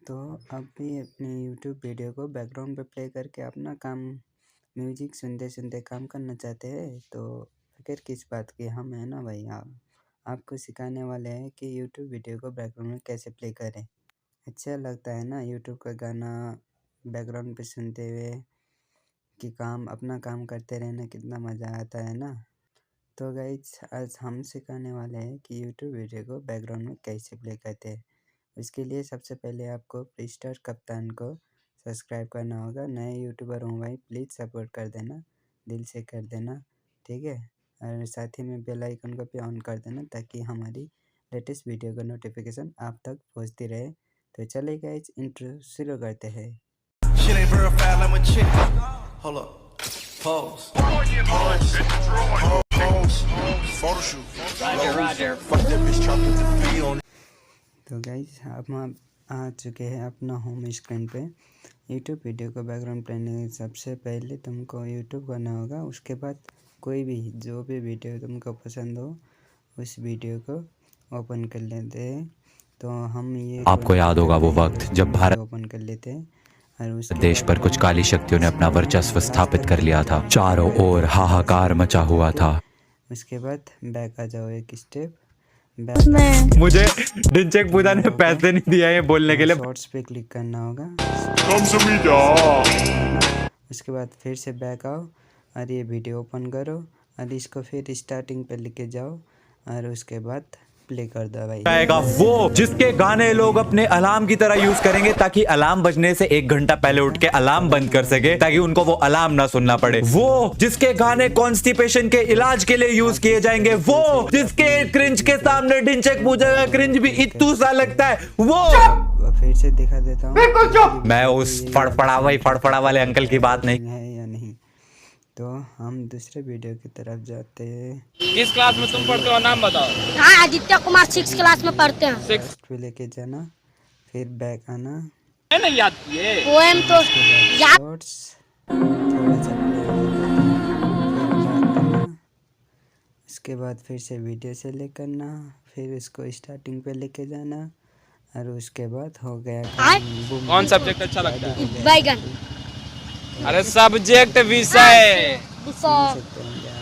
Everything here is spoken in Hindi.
तो आप भी अपनी यूट्यूब वीडियो को बैकग्राउंड पे प्ले करके अपना काम म्यूजिक सुनते सुनते काम करना चाहते हैं तो फिक्र किस बात की, हम है ना भाई। आप आपको सिखाने वाले हैं कि यूट्यूब वीडियो को बैकग्राउंड में कैसे प्ले करें। अच्छा लगता है ना यूट्यूब का गाना बैकग्राउंड पे सुनते हुए कि अपना काम करते रहना कितना मज़ा आता है ना। तो गाइस आज हम सिखाने वाले हैं कि यूट्यूब वीडियो को बैकग्राउंड में कैसे प्ले करते हैं। इसके लिए सबसे पहले आपको प्रीस्टार कप्तान को सब्सक्राइब करना होगा। नए यूट्यूबर हूँ भाई, प्लीज़ सपोर्ट कर देना, दिल से कर देना, ठीक है। और साथ ही में बेल आइकन को भी ऑन कर देना ताकि हमारी लेटेस्ट वीडियो का नोटिफिकेशन आप तक पहुँचती रहे। तो चलिए गाइस इंट्रो शुरू करते हैं। तो गाइस हम आ चुके हैं अपना होम स्क्रीन पे। यूट्यूब वीडियो को बैकग्राउंड प्लानिंग सबसे पहले तुमको यूट्यूब करना होगा। उसके बाद कोई भी जो भी वीडियो तुमको पसंद हो उस वीडियो को ओपन कर लेते हैं। तो हम ये आपको याद होगा वो वक्त जब भारत ओपन कर लेते हैं और उस देश पर कुछ काली शक्तियों ने अपना वर्चस्व स्थापित कर लिया था। चारों ओर हाहाकार मचा हुआ था। उसके बाद बैक आ जाओ एक स्टेप। मुझे डिंचक पूजा ने पैसे नहीं दिया ये बोलने के लिए। शॉर्ट्स पे क्लिक करना होगा। उसके बाद फिर से बैक आओ और ये वीडियो ओपन करो और इसको फिर स्टार्टिंग पे लेके जाओ और उसके बाद प्ले कर दो भाई। आएगा वो जिसके गाने लोग अपने अलार्म की तरह यूज करेंगे ताकि अलार्म बजने से 1 घंटा पहले उठ के अलार्म बंद कर सके ताकि उनको वो अलार्म ना सुनना पड़े। वो जिसके गाने कॉन्स्टिपेशन के इलाज के लिए यूज किए जाएंगे। वो जिसके क्रिंज के सामने डिंचक पूजा का क्रिंज भी इत्तू सा लगता है। वो फिर से दिखा देता हूँ। मैं उस फड़फड़ा वाले अंकल की बात नहीं है या नहीं। तो हम दूसरे वीडियो की तरफ जाते हैं। किस क्लास में तुम पढ़ते हो, नाम बताओ। हाँ, आदित्य कुमार 6 क्लास में पढ़ते हैं। 6 पे लेके जाना, फिर बैक आना। नहीं याद किए पोएम तो याद। शॉर्ट्स थोड़ा सा play करना, उसके बाद फिर से वीडियो से ले करना, फिर इसको स्टार्टिंग पे लेके जाना और उसके बाद हो गया काम। कौन सब्जेक्ट अच्छा लगता है? बैगन। अरे सब्जेक्ट विषय। सकते हैं क्या?